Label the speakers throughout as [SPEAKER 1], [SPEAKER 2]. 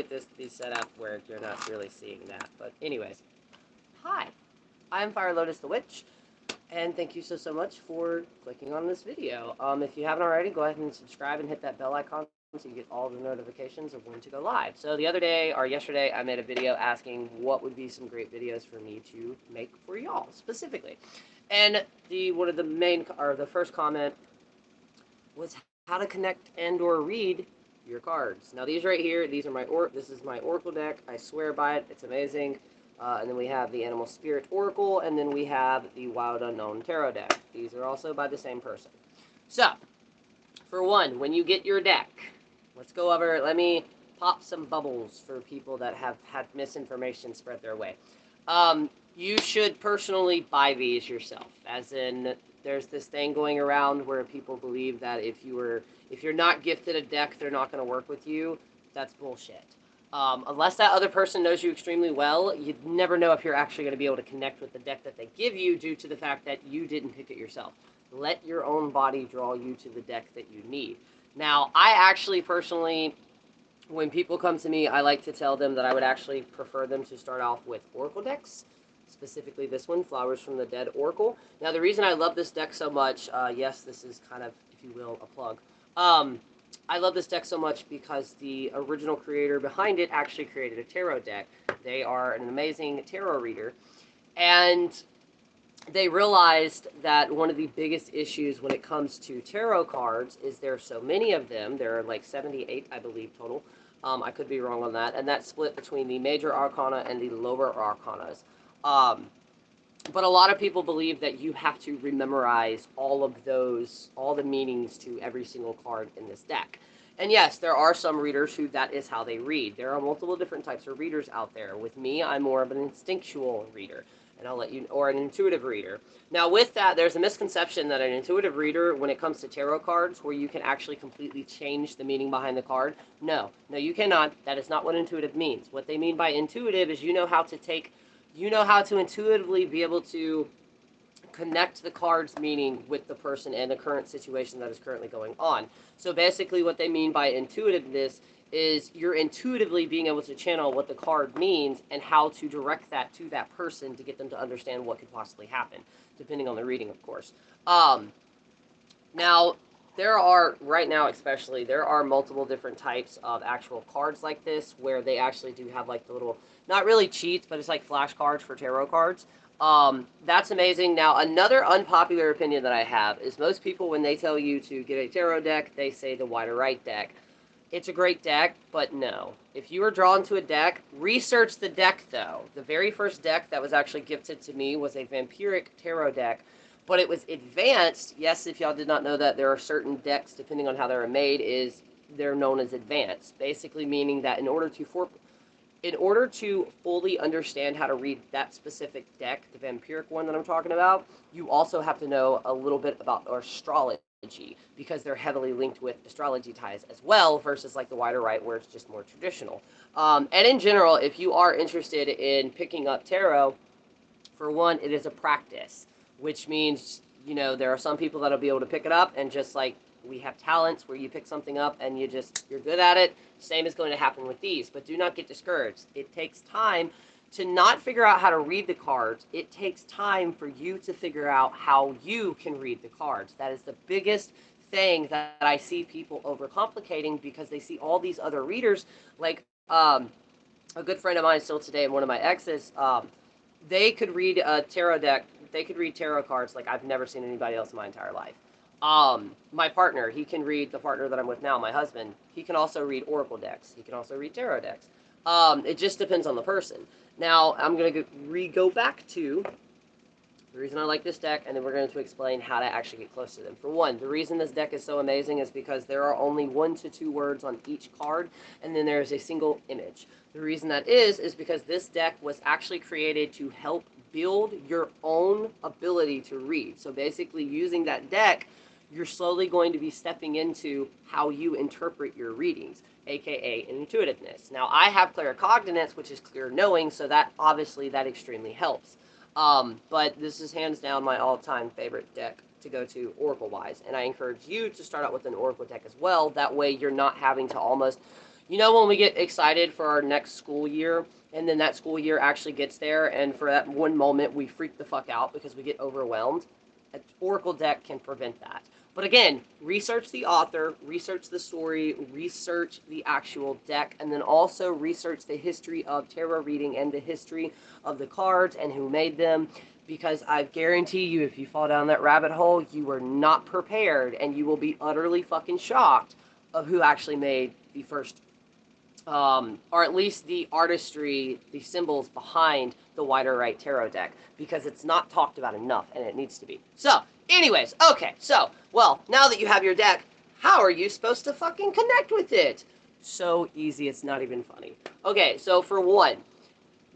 [SPEAKER 1] get this to be set up where you're not really seeing that. But anyways, hi, I'm firelotusthewitch, and thank you so much for clicking on this video. If you haven't already, go ahead and subscribe and hit that bell icon so you get all the notifications of when to go live. So the other day, or yesterday, I made a video asking what would be some great videos for me to make for y'all, specifically. And one of the main, or the first comment was how to connect and or read your cards. Now these right here, these are this is my Oracle deck. I swear by it. It's amazing. And then we have the Animal Spirit Oracle, and then we have the Wild Unknown Tarot deck. These are also by the same person. So, for one, when you get your deck, let's go over, let me pop some bubbles for people that have had misinformation spread their way. You should personally buy these yourself, as in there's this thing going around where people believe that if you're not gifted a deck, they're not going to work with you. That's bullshit. Unless that other person knows you extremely well, you'd never know if you're actually going to be able to connect with the deck that they give you due to the fact that you didn't pick it yourself. Let your own body draw you to the deck that you need. Now, I actually personally, when people come to me, I like to tell them that I would actually prefer them to start off with Oracle decks. Specifically this one, Flowers from the Dead Oracle. Now, the reason I love this deck so much, yes, this is kind of, if you will, a plug. I love this deck so much because the original creator behind it actually created a tarot deck. They are an amazing tarot reader. And they realized that one of the biggest issues when it comes to tarot cards is there are so many of them. There are like 78, I believe, total. I could be wrong on that. And that's split between the major arcana and the lower arcanas. But a lot of people believe that you have to rememorize all of those, all the meanings to every single card in this deck. And yes, there are some readers who that is how they read. There are multiple different types of readers out there. With me, I'm more of an instinctual reader, and I'll let you, or an intuitive reader. Now with that, there's a misconception that an intuitive reader, when it comes to tarot cards, where you can actually completely change the meaning behind the card. No, you cannot. That is not what intuitive means. What they mean by intuitive is you know how to intuitively be able to connect the card's meaning with the person and the current situation that is currently going on. So basically what they mean by intuitiveness is you're intuitively being able to channel what the card means and how to direct that to that person to get them to understand what could possibly happen, depending on the reading, of course. Now, right now especially, there are multiple different types of actual cards like this, where they actually do have like the little, not really cheats, but it's like flashcards for tarot cards. That's amazing. Now, another unpopular opinion that I have is most people, when they tell you to get a tarot deck, they say the Wider Right deck. It's a great deck, but no. If you are drawn to a deck, research the deck, though. The very first deck that was actually gifted to me was a Vampiric tarot deck, but it was advanced. Yes, if y'all did not know that, there are certain decks, depending on how they're made, they're known as advanced, basically meaning that in order to fully understand how to read that specific deck, the Vampiric one that I'm talking about, you also have to know a little bit about astrology, because they're heavily linked with astrology ties as well, versus like the Wider Right, where it's just more traditional. And in general, if you are interested in picking up tarot, for one, it is a practice, which means, there are some people that'll be able to pick it up, and just like we have talents where you pick something up and you're good at it, same is going to happen with these. But do not get discouraged. It takes time to not figure out how to read the cards. It takes time for you to figure out how you can read the cards. That is the biggest thing that I see people overcomplicating, because they see all these other readers, like a good friend of mine still today, and one of my exes, they could read a tarot deck. They could read tarot cards like I've never seen anybody else in my entire life. My partner, he can read, the partner that I'm with now, my husband, he can also read Oracle decks. He can also read tarot decks. It just depends on the person. Now, I'm going to go back to the reason I like this deck, and then we're going to explain how to actually get close to them. For one, the reason this deck is so amazing is because there are only 1 to 2 words on each card, and then there's a single image. The reason that is because this deck was actually created to help build your own ability to read. So basically, using that deck, you're slowly going to be stepping into how you interpret your readings, aka intuitiveness. Now, I have claircognizance, which is clear knowing, so that obviously that extremely helps. But this is hands down my all-time favorite deck to go to Oracle-wise, and I encourage you to start out with an Oracle deck as well. That way, you're not having to You know when we get excited for our next school year, and then that school year actually gets there, and for that one moment we freak the fuck out because we get overwhelmed? An Oracle deck can prevent that. But again, research the author, research the story, research the actual deck, and then also research the history of tarot reading and the history of the cards and who made them. Because I guarantee you, if you fall down that rabbit hole, you were not prepared, and you will be utterly fucking shocked of who actually made the first, or at least the artistry, the symbols behind the Wider Right Tarot deck, because it's not talked about enough, and it needs to be. So, anyways, okay, so, well, now that you have your deck, how are you supposed to fucking connect with it? So easy, it's not even funny. Okay, so for one,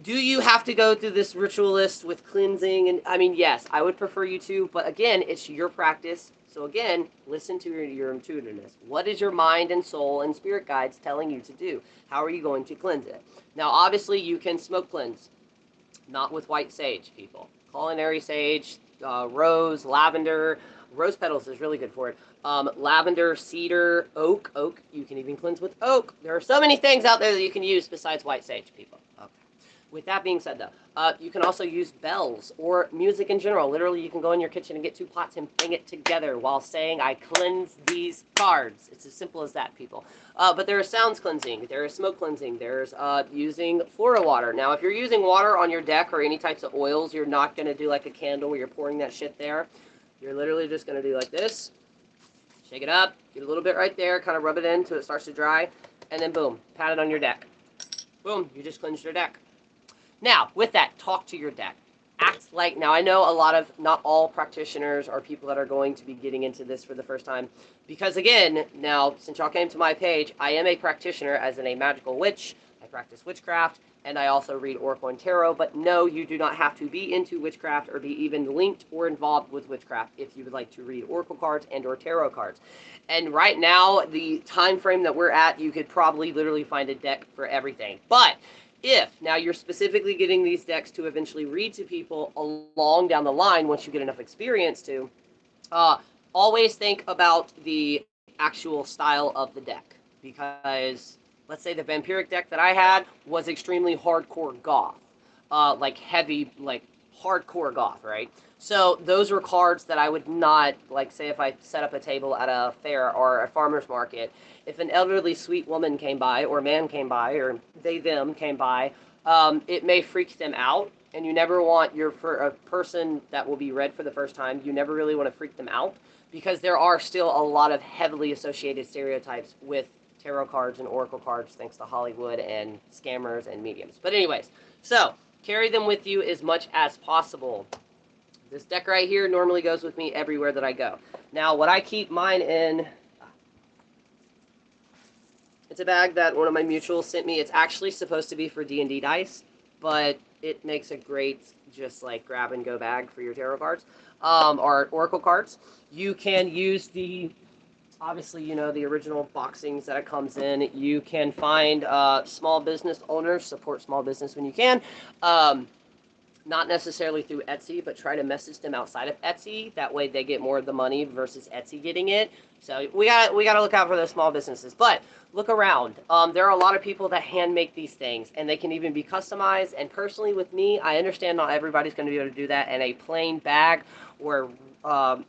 [SPEAKER 1] do you have to go through this ritualist with cleansing? And I mean, yes, I would prefer you to, but again, it's your practice. So again, listen to your intuitiveness. What is your mind and soul and spirit guides telling you to do? How are you going to cleanse it? Now, obviously, you can smoke cleanse, not with white sage, people. Culinary sage, rose, lavender. Rose petals is really good for it. Lavender, cedar, oak. You can even cleanse with oak. There are so many things out there that you can use besides white sage, people. Okay. With that being said, though, you can also use bells or music in general. Literally, you can go in your kitchen and get 2 pots and bang it together while saying, I cleanse these cards. It's as simple as that, people. But there is sounds cleansing. There is smoke cleansing. There's using Flora water. Now, if you're using water on your deck or any types of oils, you're not going to do like a candle where you're pouring that shit there. You're literally just going to do like this. Shake it up. Get a little bit right there. Kind of rub it in until it starts to dry. And then boom. Pat it on your deck. Boom. You just cleansed your deck. Now, with that, talk to your deck. Act like, now I know a lot of, not all practitioners are people that are going to be getting into this for the first time. Because again, now, since y'all came to my page, I am a practitioner as in a magical witch. I practice witchcraft, and I also read Oracle and Tarot. But no, you do not have to be into witchcraft or be even linked or involved with witchcraft if you would like to read Oracle cards and or Tarot cards. And right now, the time frame that we're at, you could probably literally find a deck for everything. But if now you're specifically getting these decks to eventually read to people along down the line, once you get enough experience to, always think about the actual style of the deck. Because let's say the vampiric deck that I had was extremely hardcore goth, like heavy, like hardcore goth, right? So those were cards that I would not, like, say if I set up a table at a fair or a farmer's market, if an elderly sweet woman came by, or man came by, or they, them came by, it may freak them out. And you never want for a person that will be read for the first time, you never really want to freak them out, because there are still a lot of heavily associated stereotypes with tarot cards and oracle cards, thanks to Hollywood and scammers and mediums. But anyways, so carry them with you as much as possible. This deck right here normally goes with me everywhere that I go. Now, what I keep mine in, it's a bag that one of my mutuals sent me. It's actually supposed to be for D&D dice, but it makes a great just like grab and go bag for your tarot cards, or oracle cards. You can use the, obviously, you know, the original boxings that it comes in. You can find small business owners, support small business when you can. Not necessarily through Etsy, but try to message them outside of Etsy. That way they get more of the money versus Etsy getting it. So we got to look out for those small businesses. But look around. There are a lot of people that hand make these things, and they can even be customized. And personally with me, I understand not everybody's going to be able to do that, and a plain bag or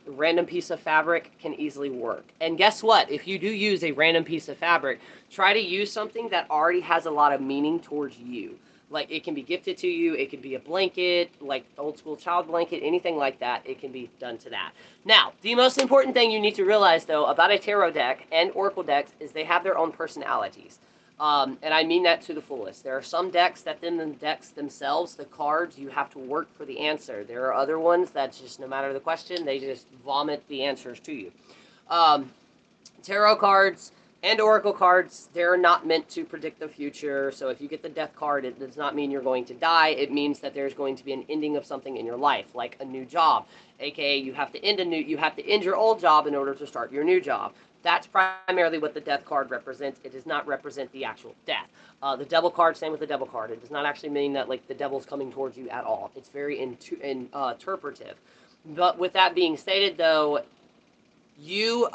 [SPEAKER 1] random piece of fabric can easily work. And guess what? If you do use a random piece of fabric, try to use something that already has a lot of meaning towards you. Like, it can be gifted to you, it could be a blanket, like old school child blanket, anything like that, it can be done to that. Now, the most important thing you need to realize, though, about a tarot deck and oracle decks is they have their own personalities. And I mean that to the fullest. There are some decks that in the decks themselves, the cards, you have to work for the answer. There are other ones that just, no matter the question, they just vomit the answers to you. Tarot cards and oracle cards, they're not meant to predict the future. So if you get the death card, it does not mean you're going to die. It means that there's going to be an ending of something in your life, like a new job. AKA, you have to end your old job in order to start your new job. That's primarily what the death card represents. It does not represent the actual death. The devil card, same with the devil card. It does not actually mean that like the devil's coming towards you at all. It's very interpretive. But with that being stated, though, you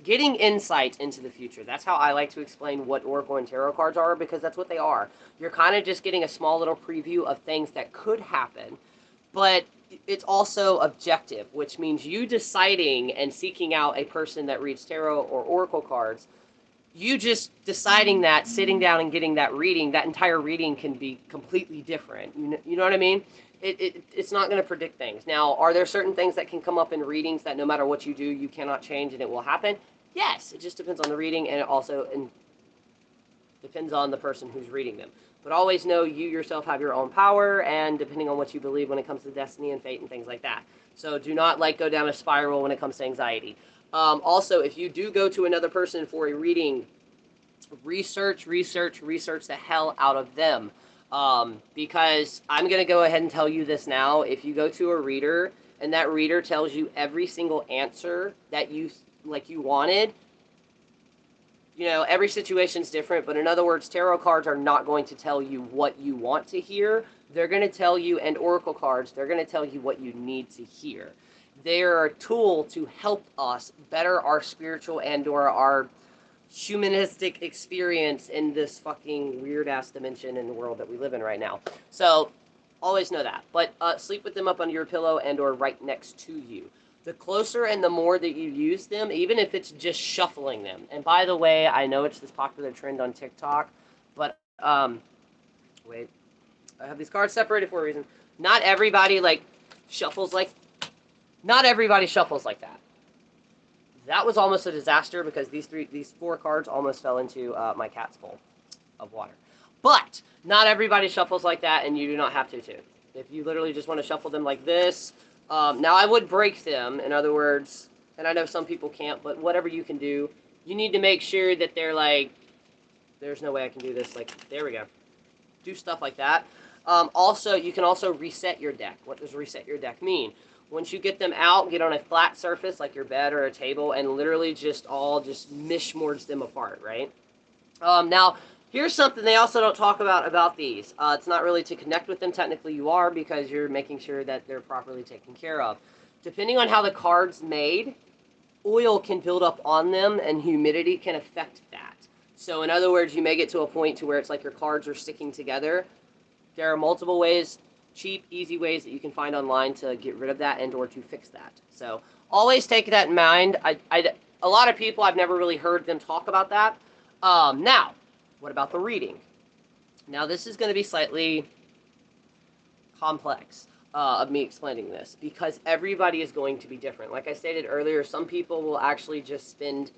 [SPEAKER 1] getting insight into the future. That's how I like to explain what Oracle and Tarot cards are, because that's what they are. You're kind of just getting a small little preview of things that could happen, but it's also objective, which means you deciding and seeking out a person that reads tarot or oracle cards. You just deciding that, sitting down and getting that reading, that entire reading can be completely different. You know what I mean? It's not going to predict things. Now, are there certain things that can come up in readings that no matter what you do, you cannot change and it will happen? Yes, it just depends on the reading, and it also depends on the person who's reading them. But always know you yourself have your own power, and depending on what you believe when it comes to destiny and fate and things like that. So do not go down a spiral when it comes to anxiety. Also, if you do go to another person for a reading, research the hell out of them. Because I'm going to go ahead and tell you this now. If you go to a reader and that reader tells you every single answer that you wanted, every situation's different, but in other words, tarot cards are not going to tell you what you want to hear. They're going to tell you, and oracle cards, they're going to tell you what you need to hear. They're a tool to help us better our spiritual and or our humanistic experience in this fucking weird-ass dimension in the world that we live in right now. So, always know that. But sleep with them up under your pillow and or right next to you. The closer and the more that you use them, even if it's just shuffling them. And by the way, I know it's this popular trend on TikTok, but, wait. I have these cards separated for a reason. Not everybody, shuffles like that. That was almost a disaster because these 4 cards almost fell into my cat's bowl of water. But not everybody shuffles like that, and you do not have to too. If you literally just want to shuffle them like this, now I would break them. In other words, and I know some people can't, but whatever you can do, you need to make sure that they're there's no way I can do this. There we go. Do stuff like that. Also, you can also reset your deck. What does reset your deck mean? Once you get them out, get on a flat surface like your bed or a table, and literally just mishmorge them apart, right? Now, here's something they also don't talk about these. It's not really to connect with them. Technically, you are, because you're making sure that they're properly taken care of. Depending on how the card's made, oil can build up on them, and humidity can affect that. So, in other words, you may get to a point to where it's like your cards are sticking together. There are multiple ways, cheap, easy ways that you can find online to get rid of that and or to fix that. So always take that in mind. A lot of people, I've never really heard them talk about that. Now, what about the reading? Now, this is going to be slightly complex of me explaining this, because everybody is going to be different. Like I stated earlier, some people will actually just spend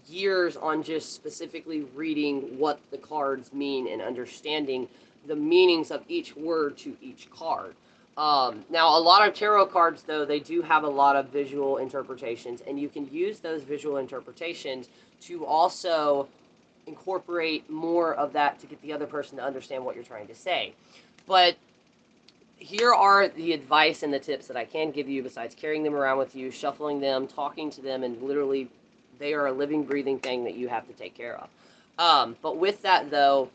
[SPEAKER 1] years on just specifically reading what the cards mean and understanding the meanings of each word to each card. Now, a lot of tarot cards, though, they do have a lot of visual interpretations, and you can use those visual interpretations to also incorporate more of that to get the other person to understand what you're trying to say. But here are the advice and the tips that I can give you besides carrying them around with you, shuffling them, talking to them, and literally they are a living, breathing thing that you have to take care of. But with that, though,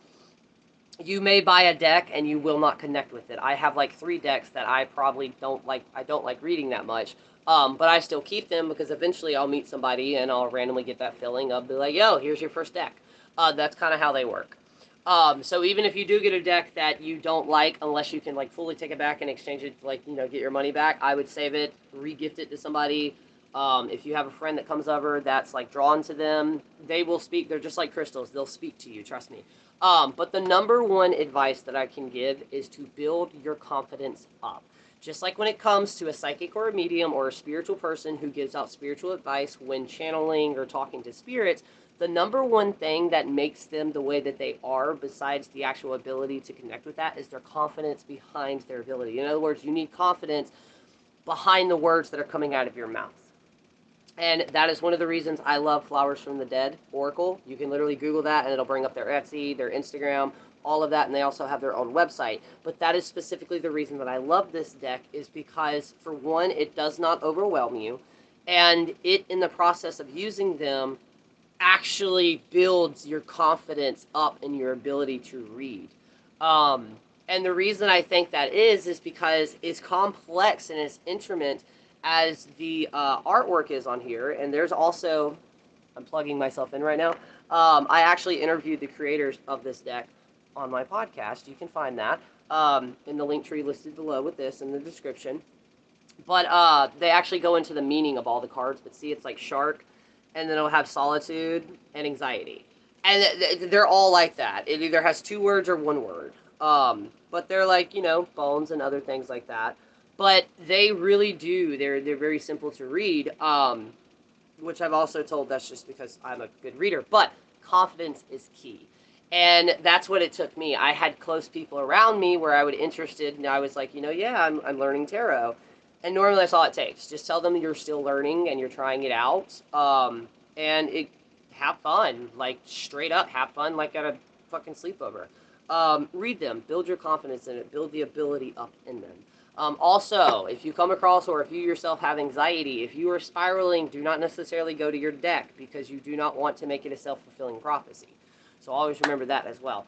[SPEAKER 1] you may buy a deck and you will not connect with it. I have 3 decks that I probably don't like. I don't like reading that much. But I still keep them because eventually I'll meet somebody and I'll randomly get that feeling. I'll be like, yo, here's your first deck. That's kind of how they work. So even if you do get a deck that you don't like, unless you can fully take it back and exchange it, get your money back, I would save it, re-gift it to somebody. If you have a friend that comes over that's drawn to them, they will speak. They're just like crystals. They'll speak to you. Trust me. But the number one advice that I can give is to build your confidence up. Just like when it comes to a psychic or a medium or a spiritual person who gives out spiritual advice when channeling or talking to spirits, the number one thing that makes them the way that they are, besides the actual ability to connect with that, is their confidence behind their ability. In other words, you need confidence behind the words that are coming out of your mouth. And that is one of the reasons I love Flowers from the Dead Oracle. You can literally Google that and it'll bring up their Etsy, their Instagram, all of that, and they also have their own website. But that is specifically the reason that I love this deck, is because, for one, it does not overwhelm you, and it, in the process of using them, actually builds your confidence up in your ability to read. And the reason I think that is because it's complex and it's intricate as the artwork is on here, and there's also I'm plugging myself in right now. I actually interviewed the creators of this deck on my podcast. You can find that in the link tree listed below with this in the description. But they actually go into the meaning of all the cards. But see, it's like Shark, and then it'll have Solitude and Anxiety. And they're all like that. It either has 2 words or 1 word. But they're like, bones and other things like that. But they really do. They're very simple to read. Which I've also told that's just because I'm a good reader. But confidence is key. And that's what it took me. I had close people around me where I would interested, and I was like, yeah, I'm learning tarot. And normally that's all it takes. Just tell them you're still learning and you're trying it out. And have fun. Like, straight up, have fun like at a fucking sleepover. Read them. Build your confidence in it. Build the ability up in them. Also, if you come across or if you yourself have anxiety, if you are spiraling, do not necessarily go to your deck because you do not want to make it a self-fulfilling prophecy. So always remember that as well.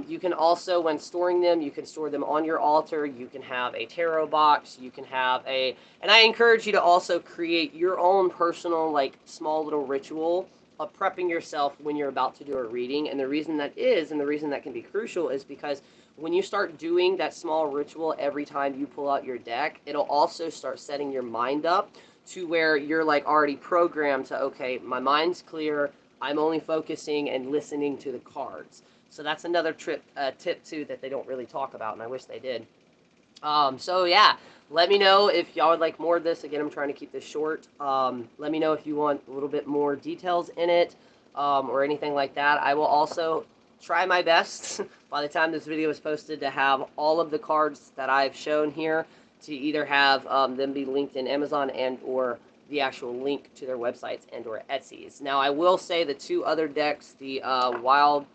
[SPEAKER 1] You can also, when storing them, you can store them on your altar. You can have a tarot box. You can have and I encourage you to also create your own personal, like, small little ritual of prepping yourself when you're about to do a reading. And the reason that is, and the reason that can be crucial, is because when you start doing that small ritual every time you pull out your deck, it'll also start setting your mind up to where you're like already programmed to, okay, my mind's clear. I'm only focusing and listening to the cards. So that's another tip too that they don't really talk about, and I wish they did. So yeah, let me know if y'all would like more of this. Again, I'm trying to keep this short. Let me know if you want a little bit more details in it, or anything like that. I will also try my best by the time this video is posted to have all of the cards that I've shown here to either have them be linked in Amazon and or the actual link to their websites and or Etsy's. Now, I will say the 2 other decks, the Wild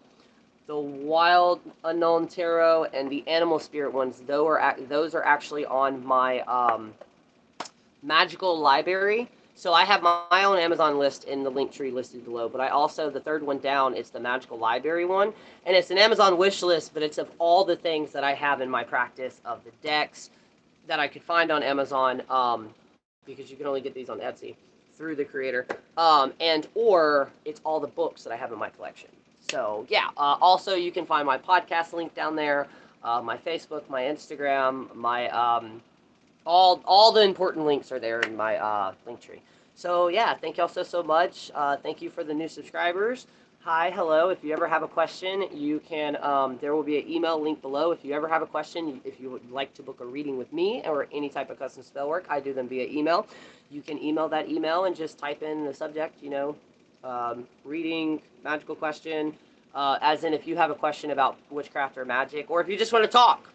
[SPEAKER 1] Unknown Tarot and the Animal Spirit ones, those are actually on my magical library. So I have my own Amazon list in the link tree listed below, but I also, the 3rd one down, it's the magical library one, and it's an Amazon wish list, but it's of all the things that I have in my practice of the decks that I could find on Amazon, because you can only get these on Etsy through the creator, and or it's all the books that I have in my collection. So yeah, also you can find my podcast link down there, my Facebook, my Instagram, my all the important links are there in my link tree. So yeah, thank y'all so much. Thank you for the new subscribers. Hi, hello. If you ever have a question, you can, there will be an email link below. If you ever have a question, if you would like to book a reading with me or any type of custom spell work, I do them via email. You can email that email and just type in the subject, reading, magical question, as in if you have a question about witchcraft or magic, or if you just want to talk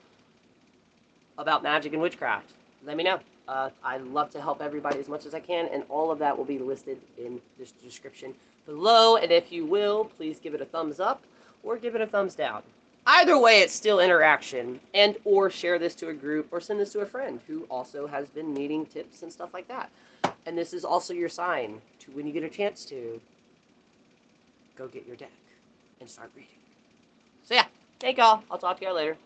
[SPEAKER 1] about magic and witchcraft, let me know. I love to help everybody as much as I can, and all of that will be listed in this description below. And if you will, please give it a thumbs up or give it a thumbs down. Either way, it's still interaction, and or share this to a group or send this to a friend who also has been needing tips and stuff like that. And this is also your sign to, when you get a chance to, go get your deck and start reading. So yeah, thank y'all. I'll talk to y'all later.